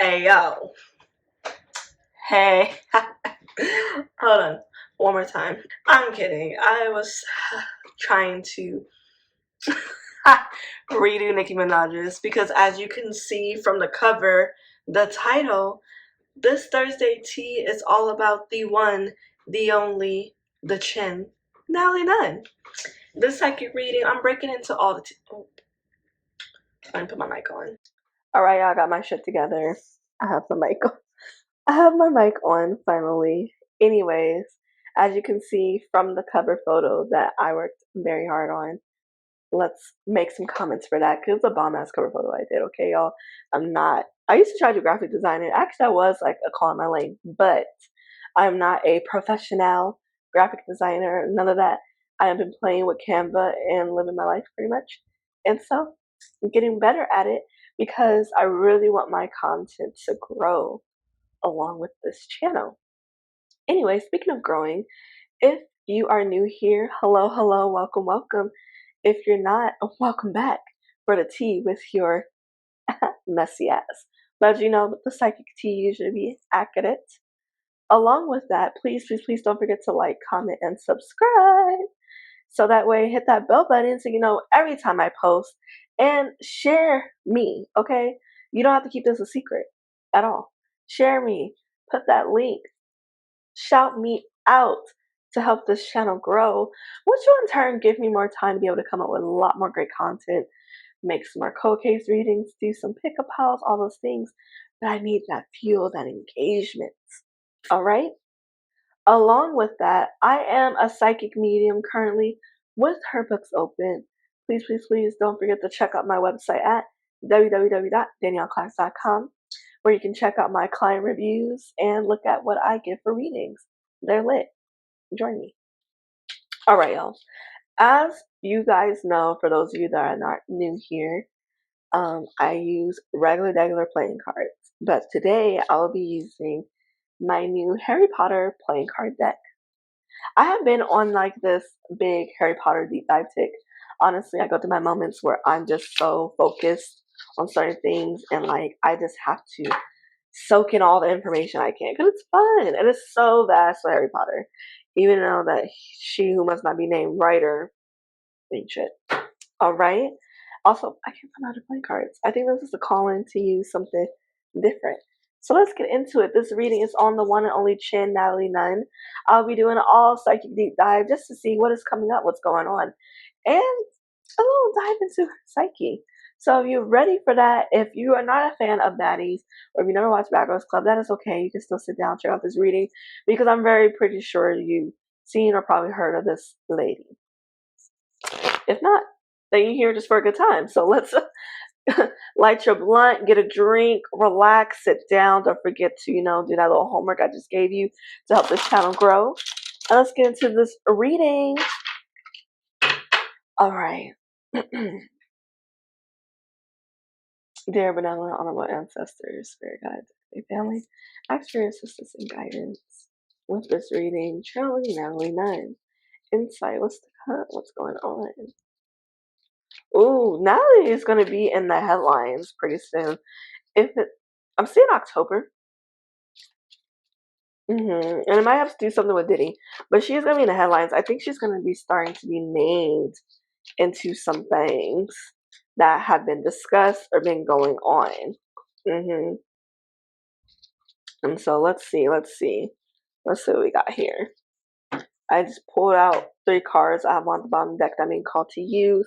Hey, yo. Hey. Hold on. One more time. I'm kidding. I was trying to redo Nicki Minaj's because, as you can see from the cover, the title, this Thursday tea is all about the one, the only, the chin, Natalie Nunn. This psychic reading, I'm breaking into all the I didn't put my mic on. Alright, y'all, got my shit together. I have the mic on. I have my mic on finally. Anyways, as you can see from the cover photo that I worked very hard on, let's make some comments for that because it's a bomb ass cover photo I did. Okay, y'all. I used to try to do graphic design, and actually, I was like a call in my lane, but I'm not a professional graphic designer. None of that. I have been playing with Canva and living my life pretty much, and so I'm getting better at it because I really want my content to grow along with this channel. Anyway, speaking of growing, if you are new here, hello, hello, welcome, welcome. If you're not, welcome back for the tea with your messy ass. But you know, the psychic tea usually be accurate. Along with that, please, please, please don't forget to like, comment, and subscribe. So that way, hit that bell button so you know every time I post, and share me, okay? You don't have to keep this a secret at all. Share me, put that link, shout me out to help this channel grow, which will in turn give me more time to be able to come up with a lot more great content, make some more cold case readings, do some pickup hauls, all those things. But I need that fuel, that engagement. All right? Along with that, I am a psychic medium currently with her books open. Please, please, please don't forget to check out my website at www.danielleclass.com, where you can check out my client reviews and look at what I give for readings. They're lit. Join me. All right, y'all. As you guys know, for those of you that are not new here, I use regular playing cards. But today I'll be using my new Harry Potter playing card deck. I have been on like this big Harry Potter deep dive tick. Honestly, I go through my moments where I'm just so focused on certain things and like I just have to soak in all the information I can because it's fun and it's so vast for Harry Potter. Even though that she who must not be named writer ain't shit. All right. Also, I can't find how to play cards. I think this is a call-in to use something different. So let's get into it. This reading is on the one and only Chin, Natalie Nunn. I'll be doing an all psychic deep dive just to see what is coming up, what's going on, and a little dive into her psyche. So if you're ready for that, if you are not a fan of Baddies, or if you never watched Bad Girls Club, that is okay. You can still sit down and check out this reading because I'm very pretty sure you've seen or probably heard of this lady. If not, then you're here just for a good time. So let's light your blunt, get a drink, relax, sit down. Don't forget to, do that little homework I just gave you to help this channel grow. And let's get into this reading. All right. Dear benevolent, honorable ancestors, spirit guides, family, ask for your assistance and guidance with this reading. Channeling Natalie Nunn. Insight. What's going on? Ooh, Natalie is going to be in the headlines pretty soon. I'm seeing October. And it might have to do something with Diddy, but she's going to be in the headlines. I think she's going to be starting to be named into some things that have been discussed or been going on. And so let's see what we got here. I just pulled out 3 cards I have on the bottom deck that I'm being called to use.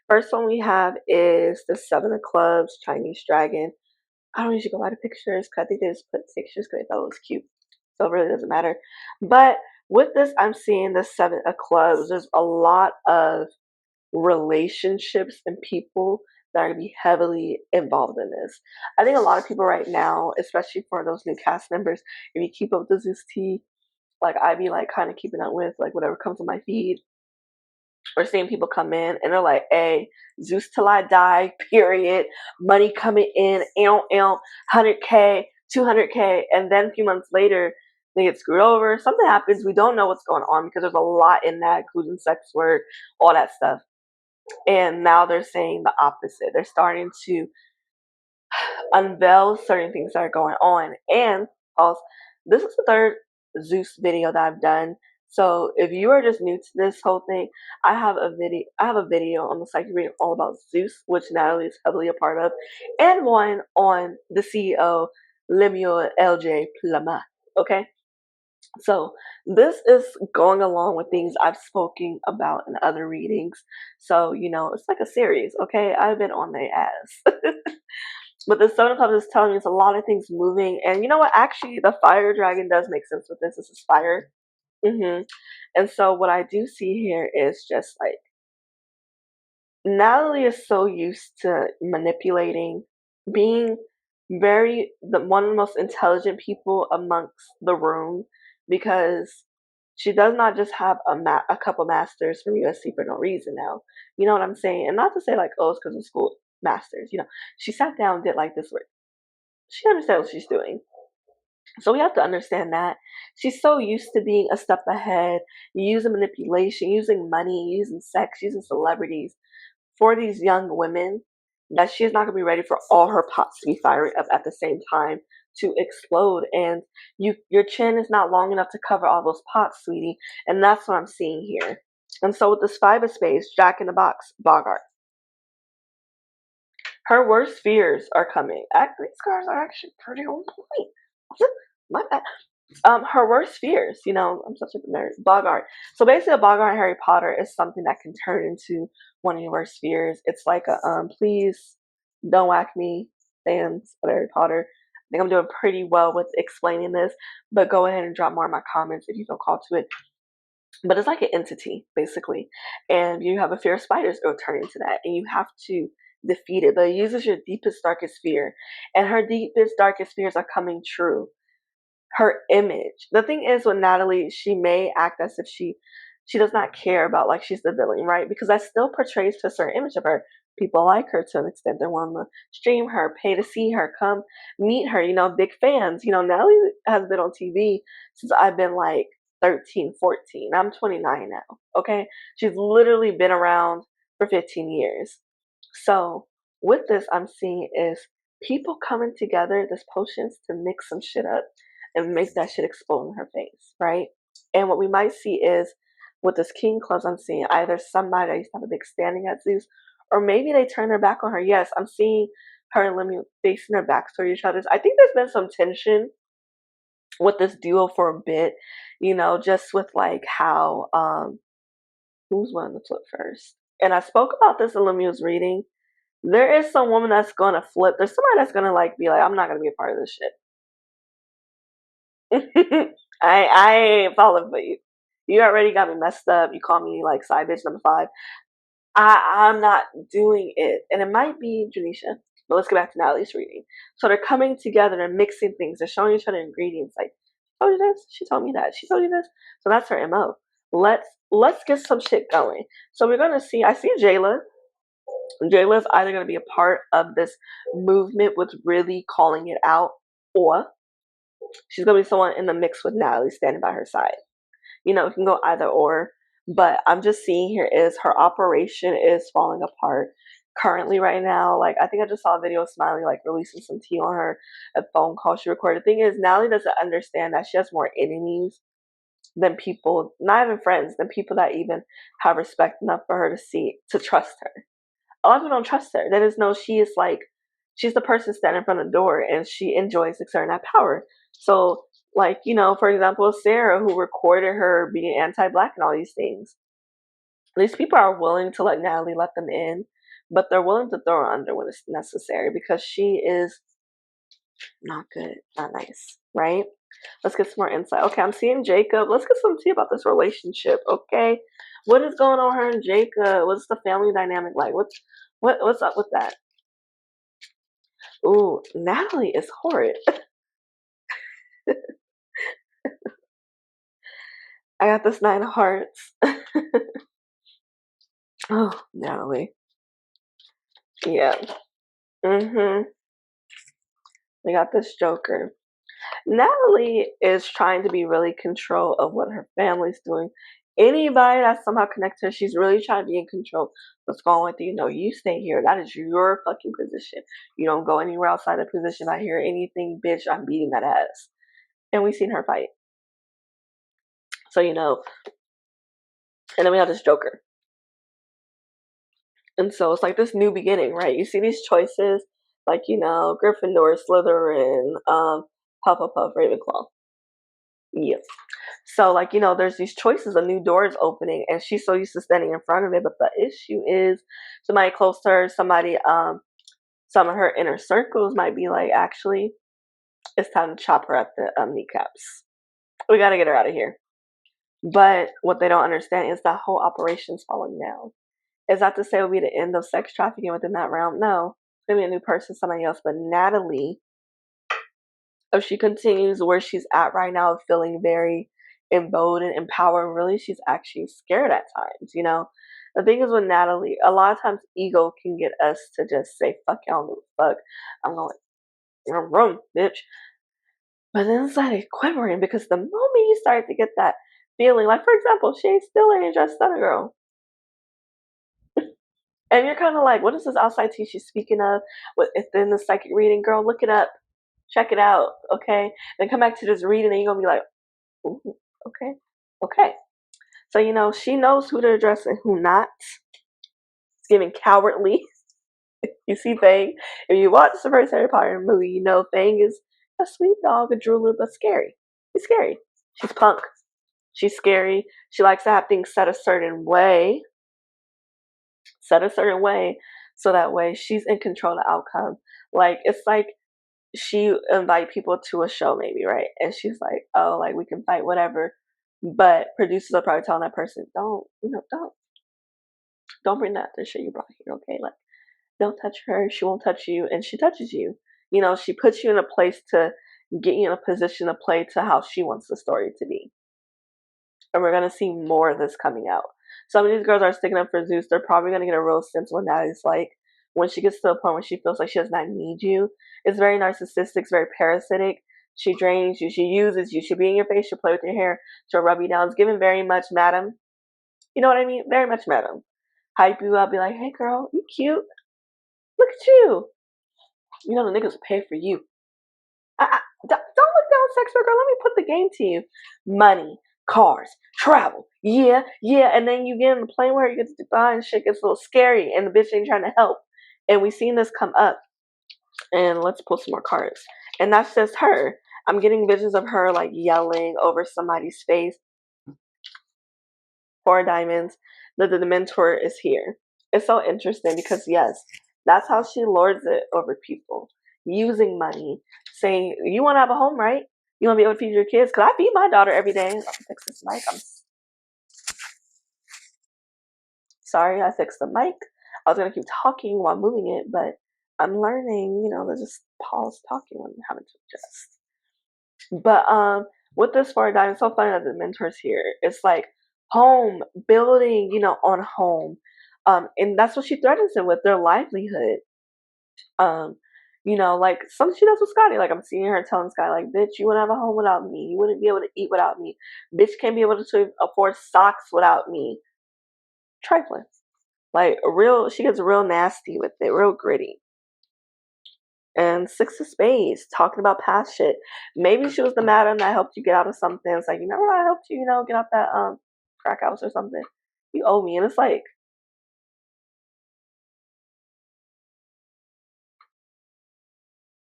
First one we have is the 7 of Clubs, Chinese Dragon. I don't usually go by the pictures because I think they just put pictures because they thought it was cute. So it really doesn't matter. But with this, I'm seeing the 7 of Clubs. There's a lot of relationships and people that are going to be heavily involved in this. I think a lot of people right now, especially for those new cast members, if you keep up with the Zeus T, like I be like kind of keeping up with like whatever comes on my feed, or seeing people come in and they're like, hey, Zeus till I die, period. Money coming in, 100K, 200K. And then a few months later, they get screwed over. Something happens. We don't know what's going on because there's a lot in that, including sex work, all that stuff. And now they're saying the opposite. They're starting to unveil certain things that are going on. And also, this is the third Zeus video that I've done. So if you are just new to this whole thing, I have a video on the site reading all about Zeus, which Natalie is heavily a part of, and one on the CEO Lemuel LJ Plama. Okay. So this is going along with things I've spoken about in other readings. So, it's like a series, okay? I've been on their ass. But the Seven of Cups is telling me it's a lot of things moving. And you know what? Actually, the fire dragon does make sense with this. This is fire. And so what I do see here is just like Natalie is so used to manipulating, being one of the most intelligent people amongst the room, because she does not just have a couple masters from USC for no reason now. You know what I'm saying? And not to say like, oh, it's because of school masters. She sat down and did like this work. She understands what she's doing. So we have to understand that she's so used to being a step ahead, using manipulation, using money, using sex, using celebrities for these young women, that she's not going to be ready for all her pots to be firing up at the same time to explode. And your chin is not long enough to cover all those pots, sweetie. And that's what I'm seeing here. And so with this Five of Spades, Jack in the Box, Bogart. Her worst fears are coming. Actually, these cards are actually pretty on point. My bad. Her worst fears, I'm such a nerd. Bogart. So basically, a Bogart in Harry Potter is something that can turn into one of your worst fears. It's like a please don't whack me, fans of Harry Potter. I think I'm doing pretty well with explaining this, but go ahead and drop more in my comments if you feel called to it. But it's like an entity, basically, and you have a fear of spiders, it'll turn into that, and you have to defeat it. But it uses your deepest, darkest fear, and her deepest, darkest fears are coming true. Her image. The thing is with Natalie, she may act as if she does not care about, like, she's the villain, right? Because that still portrays to a certain image of her. People like her to an extent. They want to stream her, pay to see her, come meet her, big fans. Natalie has been on TV since I've been like 13, 14. I'm 29 now. Okay. She's literally been around for 15 years. So with this, I'm seeing is people coming together, this potions to mix some shit up and make that shit explode in her face, right? And what we might see is with this King Clubs, I'm seeing either somebody that used to have a big standing at Zeus, or maybe they turn their back on her. Yes, I'm seeing her and Lemmy facing their backs toward each other. I think there's been some tension with this duo for a bit, just with like how who's wanting to flip first. And I spoke about this in Lemieux's reading. There is some woman that's gonna flip. There's somebody that's gonna like be like, I'm not gonna be a part of this shit. I ain't falling for you. You already got me messed up. You call me like side bitch number 5. I'm not doing it. And it might be Janisha. But let's get back to Natalie's reading. So they're coming together and mixing things. They're showing each other ingredients. Like, she told you this, she told me that, she told you this. So that's her MO. Let's get some shit going. So we're gonna see, I see Jayla. Jayla is either gonna be a part of this movement with really calling it out, or she's gonna be someone in the mix with Natalie standing by her side. It can go either or. But I'm just seeing here is her operation is falling apart currently right now. Like, I think I just saw a video of Smiley like releasing some tea on her, a phone call she recorded. The thing is, Natalie doesn't understand that she has more enemies than people, not even friends, than people that even have respect enough for her to trust her. A lot of people don't trust her. They just know she's the person standing in front of the door and she enjoys exerting that power. So, like, for example, Sarah, who recorded her being anti-black and all these things. These people are willing to let Natalie let them in, but they're willing to throw her under when it's necessary because she is not good, not nice, right? Let's get some more insight. Okay, I'm seeing Jacob. Let's get some tea about this relationship, okay? What is going on with her and Jacob? What's the family dynamic like? What's up with that? Ooh, Natalie is horrid. I got this 9 of hearts. Oh, Natalie. Yeah. We got this Joker. Natalie is trying to be really control of what her family's doing Anybody that's somehow connected to her, she's really trying to be in control. What's going on with you? No, you stay here. That is your fucking position. You don't go anywhere outside the position. I hear anything, bitch, I'm beating that ass. And we've seen her fight. So, and then we have this Joker. And so it's like this new beginning, right? You see these choices, like, Gryffindor, Slytherin, Hufflepuff, Ravenclaw. Yeah. So, like, there's these choices, a new door is opening, and she's so used to standing in front of it. But the issue is somebody close to her, some of her inner circles might be like, actually, it's time to chop her at the kneecaps. We got to get her out of here. But what they don't understand is that whole operation's falling down. Is that to say it will be the end of sex trafficking within that realm? No. It's going to be a new person, somebody else. But Natalie, if she continues where she's at right now, feeling very emboldened, empowered, really, she's actually scared at times, The thing is with Natalie, a lot of times ego can get us to just say, fuck y'all, fuck. I'm going, room, bitch. But then it's like quivering because the moment you start to get that feeling, like, for example, she still ain't dressed stunner girl. And you're kind of like, what is this outside tea she's speaking of? Within the psychic reading, girl, look it up. Check it out, okay? Then come back to this reading and you're going to be like, ooh, okay. So, she knows who to address and who not. It's giving cowardly. You see Fang. If you watch the first Harry Potter movie, Fang is a sweet dog, a drooler, but scary. She's scary. She's punk. She's scary. She likes to have things set a certain way. So that way she's in control of the outcome. Like, it's like she invite people to a show maybe, right? And she's like, oh, like, we can fight, whatever. But producers are probably telling that person, don't bring that to shit you brought here, okay? Like, don't touch her. She won't touch you. And she touches you. She puts you in a place to get you in a position to play to how she wants the story to be. And we're going to see more of this coming out. Some of these girls are sticking up for Zeus. They're probably going to get a real sense of what Natalie's like when she gets to a point where she feels like she does not need you. It's very narcissistic. It's very parasitic. She drains you. She uses you. She'll be in your face. She'll play with your hair. She'll rub you down. It's given very much madam. You know what I mean? Very much madam. Hype you up. Be like, hey, girl, you cute. Look at you. The niggas will pay for you. Don't look down, sex worker. Let me put the game to you. Money, cars, travel. Yeah. And then you get in the plane where you get to Dubai and shit gets a little scary and the bitch ain't trying to help. And we've seen this come up. And let's pull some more cards. And that's just her. I'm getting visions of her like yelling over somebody's face. 4 diamonds. The mentor is here. It's so interesting because, yes, that's how she lords it over people. Using money. Saying, you want to have a home, right? You want to be able to feed your kids? Because I feed my daughter every day. I'm fix this mic. I'm sorry, I fixed the mic. I was going to keep talking while moving it, but I'm learning, to just pause talking when I'm having to adjust. But with this 4 diamonds, so funny that the mentor's here. It's like home, building, on home. And that's what she threatens them with, their livelihood. Like something she does with Scotty. Like I'm seeing her telling Scotty, like, bitch, you wouldn't have a home without me. You wouldn't be able to eat without me. Bitch can't be able to afford socks without me. Trifling. Like she gets real nasty with it, real gritty. And 6 of Spades, talking about past shit. Maybe she was the madam that helped you get out of something. It's like, remember I helped you, get out that crack house or something. You owe me. And it's like,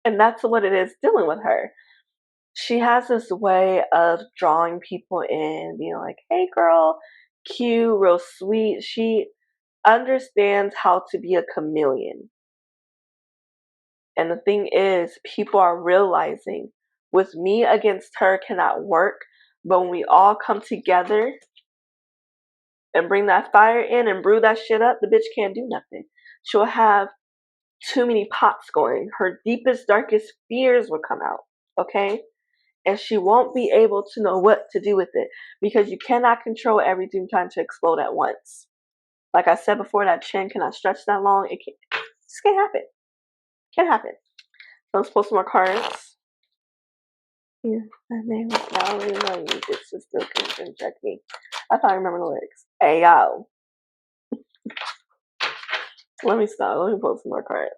and that's what it is dealing with her. She has this way of drawing people in, being like, hey girl, cute, real sweet. She understands how to be a chameleon. And the thing is, people are realizing with me against her cannot work. But when we all come together and bring that fire in and brew that shit up, the bitch can't do nothing. She'll have too many pots going. Her deepest, darkest fears will come out. Okay? And she won't be able to know what to do with it because you cannot control everything trying to explode at once. Like I said before, that chin cannot stretch that long. It just can't happen. Can't happen. So let's pull some more cards. Yeah, my name is Natalie Nunn. You just still can check me. I thought I remember the lyrics. Hey yo. Let me stop. Let me pull some more cards.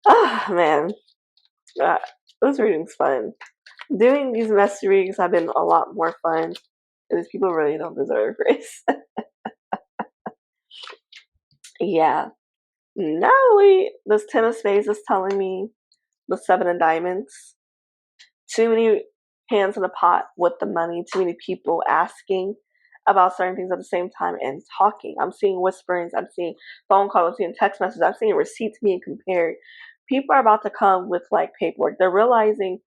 Oh man. This reading's fun. Doing these messy readings have been a lot more fun because people really don't deserve grace. Yeah. Natalie, this Ten of Spades is telling me the Seven of Diamonds. Too many hands in the pot with the money, too many people asking about certain things at the same time and talking. I'm seeing whisperings, I'm seeing phone calls, I'm seeing text messages, I'm seeing receipts being compared. People are about to come with like paperwork. They're realizing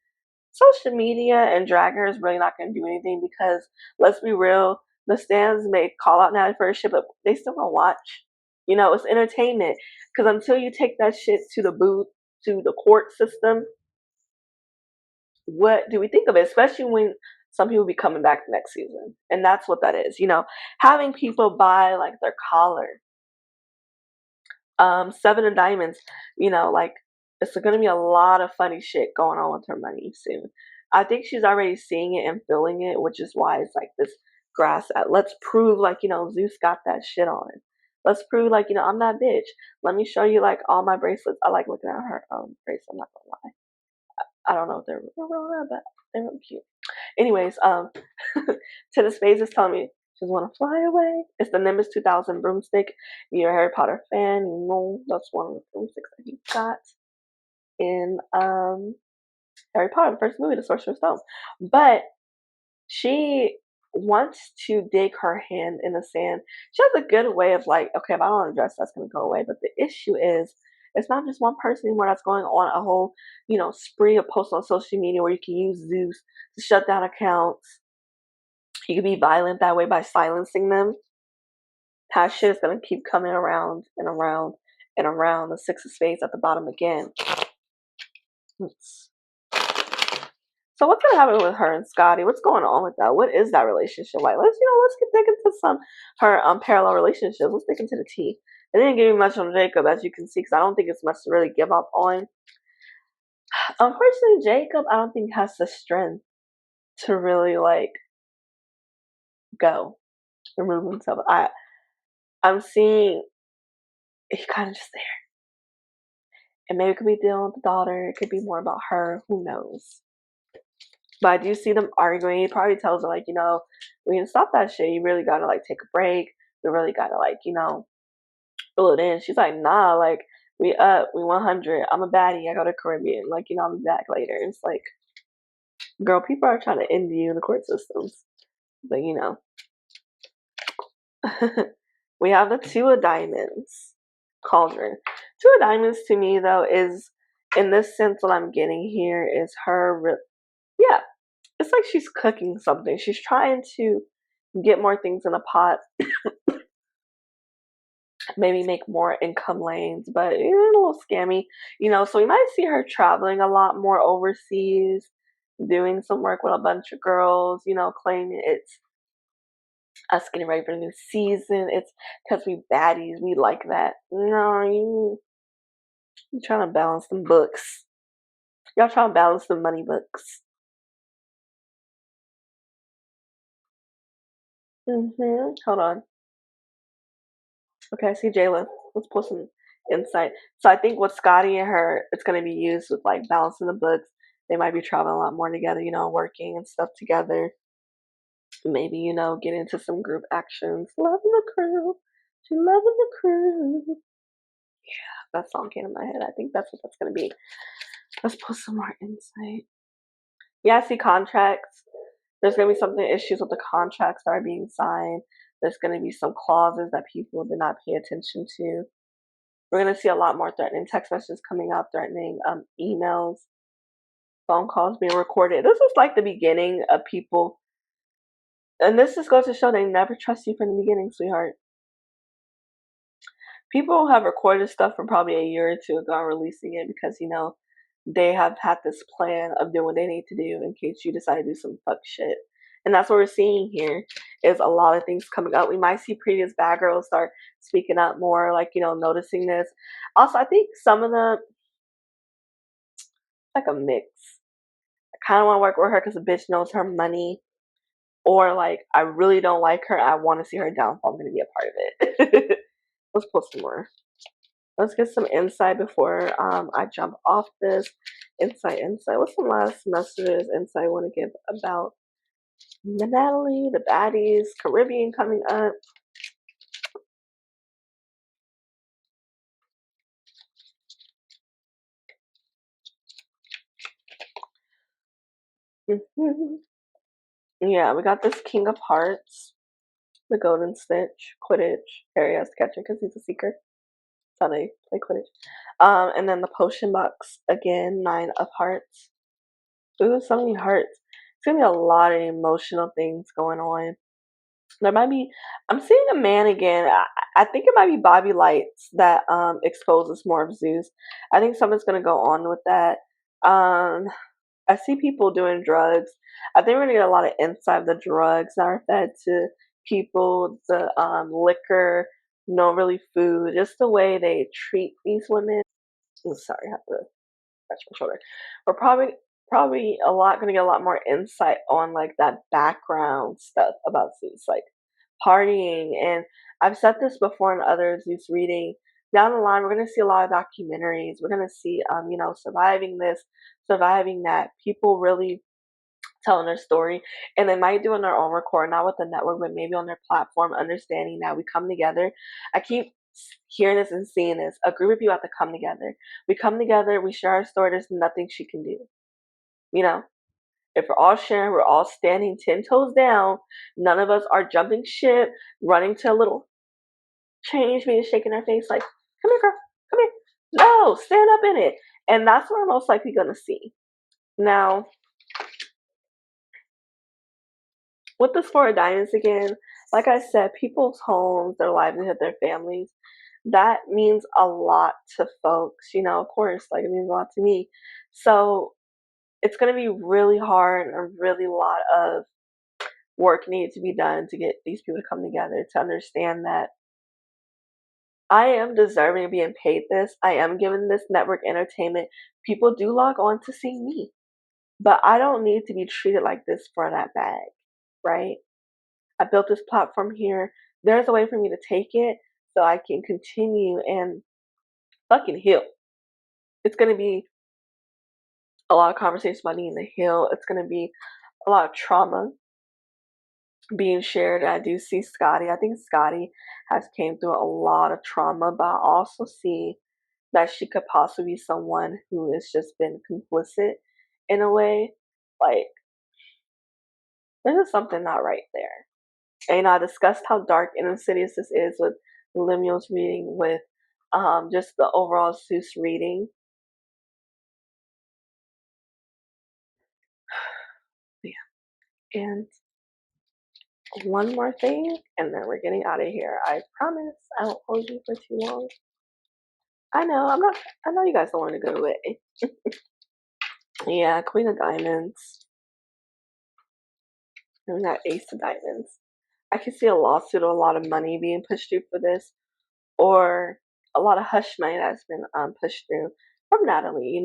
social media and drag her is really not going to do anything because let's be real, the stands may call out now for a shit, but they still gonna watch. You know, it's entertainment. Because until you take that shit to the booth, to the court system, what do we think of it? Especially when some people be coming back next season, and that's what that is. You know, having people buy like their collar, Seven of Diamonds. You know, like it's going to be a lot of funny shit going on with her money soon. I think she's already seeing it and feeling it, which is why it's like this grass. Let's prove like Zeus got that shit on. Let's prove like I'm that bitch. Let me show you like all my bracelets. I like looking at her bracelets. I'm not gonna lie. I don't know if they're real or not, but they're really cute. Anyways, Ten of Spades is telling me she doesn't want to fly away. It's the Nimbus 2000 broomstick. You're a Harry Potter fan, you know that's one of the broomsticks that he got in Harry Potter, the first movie, The Sorcerer's Stone. But she wants to dig her hand in the sand. She has a good way of like, okay, if I don't address that's gonna go away. But the issue is it's not just one person anymore that's going on a whole, spree of posts on social media where you can use Zeus to shut down accounts. You can be violent that way by silencing them. That shit is gonna keep coming around and around and around. The Six of Spades at the bottom again. So what's gonna happen with her and Scotty? What's going on with that? What is that relationship like? Let's get dig into some her parallel relationships. Let's dig into the tea. It didn't give me much on Jacob, as you can see, because I don't think it's much to really give up on. Unfortunately, Jacob, I don't think has the strength to really like go remove himself. I'm seeing he kind of just there, and maybe it could be dealing with the daughter. It could be more about her. Who knows? But I do see them arguing. He probably tells her like, we can stop that shit. You really gotta like take a break. We really gotta like, fill it in. She's like, nah, like we 100. I'm a baddie. I go to Caribbean. Like, I'll be back later. It's like, girl, people are trying to end you in the court systems. But we have the Two of Diamonds cauldron. Two of Diamonds to me though is, in this sense, what I'm getting here is her. Yeah, it's like she's cooking something. She's trying to get more things in the pot, maybe make more income lanes, but a little scammy, So we might see her traveling a lot more overseas, doing some work with a bunch of girls, claiming it's us getting ready for the new season. It's because we baddies, we like that. No, you trying to balance them books. Y'all trying to balance the money books. Hold on. Okay, I see Jayla. Let's pull some insight. So I think with Scotty and her, it's going to be used with like balancing the books. They might be traveling a lot more together, working and stuff together. Maybe, get into some group actions. Loving the crew. She loving the crew. Yeah, that song came in my head. I think that's what that's going to be. Let's pull some more insight. Yeah, I see contracts. There's going to be something issues with the contracts that are being signed. There's going to be some clauses that people did not pay attention to. We're going to see a lot more threatening text messages coming out, threatening emails, phone calls being recorded. This is like the beginning of people. And this just goes to show they never trust you from the beginning, sweetheart. People have recorded stuff from probably a year or two ago releasing it because, they have had this plan of doing what they need to do in case you decide to do some fuck shit. And that's what we're seeing here is a lot of things coming up. We might see previous bad girls start speaking up more, like, noticing this. Also, I think some of them, like a mix. kind of want to work with her because the bitch knows her money, or like I really don't like her. I want to see her downfall. I'm gonna be a part of it. Let's pull some more. Let's get some insight before I jump off this. Insight. What's some last messages, insight I want to give about Natalie, the Baddies, Caribbean coming up? Yeah, we got this King of Hearts, the Golden Snitch, Quidditch. Harry has to catch it because he's a seeker. That's how they play Quidditch. And then the Potion Box again, 9 of Hearts. Ooh, so many hearts. It's gonna be a lot of emotional things going on. There might be. I'm seeing a man again. I think it might be Bobby Lights that exposes more of Zeus. I think something's gonna go on with that. I see people doing drugs. I think we're gonna get a lot of insight of the drugs that are fed to people, the liquor, no really food, just the way they treat these women. Oh, sorry, I have to touch my shoulder. We're probably a lot gonna get a lot more insight on like that background stuff about Zeus, like partying. And I've said this before in other Zeus reading. Down the line, we're gonna see a lot of documentaries. We're gonna see surviving this, surviving that. People really telling their story, and they might do on their own record, not with the network, but maybe on their platform, understanding that we come together. I keep hearing this and seeing this. A group of people have to come together. We come together, we share our story, there's nothing she can do. You know, if we're all sharing, we're all standing 10 toes down, none of us are jumping ship, running to a little change me and shaking our face like, come here, girl, come here. No, stand up in it. And that's what we're most likely gonna see. Now, with this Four of Diamonds again, like I said, people's homes, their livelihood, their families, that means a lot to folks. Of course, like it means a lot to me. So it's going to be really hard and really a lot of work needed to be done to get these people to come together to understand that I am deserving of being paid this. I am given this network entertainment. People do log on to see me, but I don't need to be treated like this for that bag, right? I built this platform here. There's a way for me to take it so I can continue and fucking heal. It's going to be a lot of conversations about needing to heal. It's going to be a lot of trauma being shared. I do see Scotty. I think Scotty has came through a lot of trauma, but I also see that she could possibly be someone who has just been complicit in a way. Like, there's just something not right there. And I discussed how dark and insidious this is with Lemuel's reading, with just the overall Zeus reading. Yeah. And one more thing, and then we're getting out of here. I promise I won't hold you for too long. I know, I know you guys don't want to go away. Yeah, Queen of Diamonds. And we got Ace of Diamonds. I can see a lawsuit or a lot of money being pushed through for this, or a lot of hush money that's been pushed through from Natalie.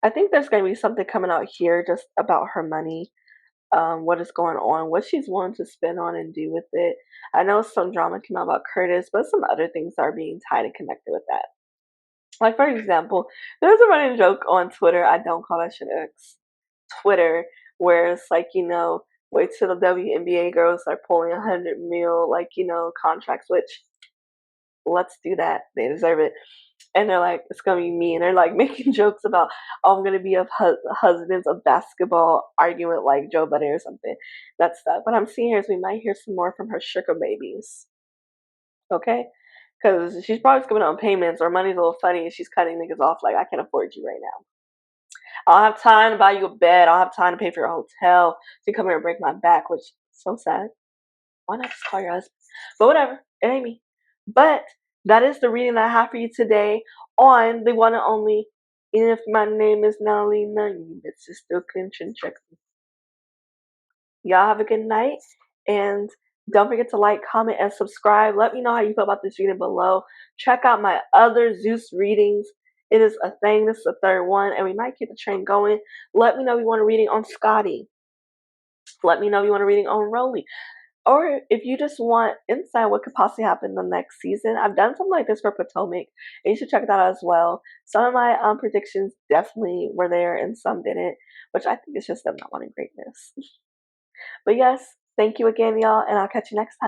I think there's going to be something coming out here just about her money, what is going on, what she's willing to spend on and do with it. I know some drama came out about Curtis, but some other things are being tied and connected with that. Like, for example, there's a running joke on Twitter. I don't call that shit X. Twitter, where it's like, wait till the WNBA girls are pulling 100 mil, contracts, which let's do that. They deserve it. And they're like, it's gonna be me. And they're like making jokes about, oh, I'm gonna be a husbands of basketball arguing with like Joe Budden or something. That stuff. What I'm seeing here is we might hear some more from her sugar babies. Okay? Because she's probably coming on payments or money's a little funny and she's cutting niggas off like, I can't afford you right now. I don't have time to buy you a bed. I don't have time to pay for your hotel. So you come here and break my back, which is so sad. Why not just call your husband? But whatever. It ain't me. But that is the reading that I have for you today on the one and only If My Name Is Natalie Nunn, you bitches still clinching checks. Y'all have a good night. And don't forget to like, comment, and subscribe. Let me know how you feel about this reading below. Check out my other Zeus readings It is a thing. This is the third one, and we might keep the train going. Let me know if you want a reading on Scotty. Let me know if you want a reading on Rolly. Or if you just want insight what could possibly happen in the next season. I've done something like this for Potomac, and you should check that out as well. Some of my predictions definitely were there, and some didn't, which I think is just them not wanting greatness. But yes, thank you again, y'all, and I'll catch you next time.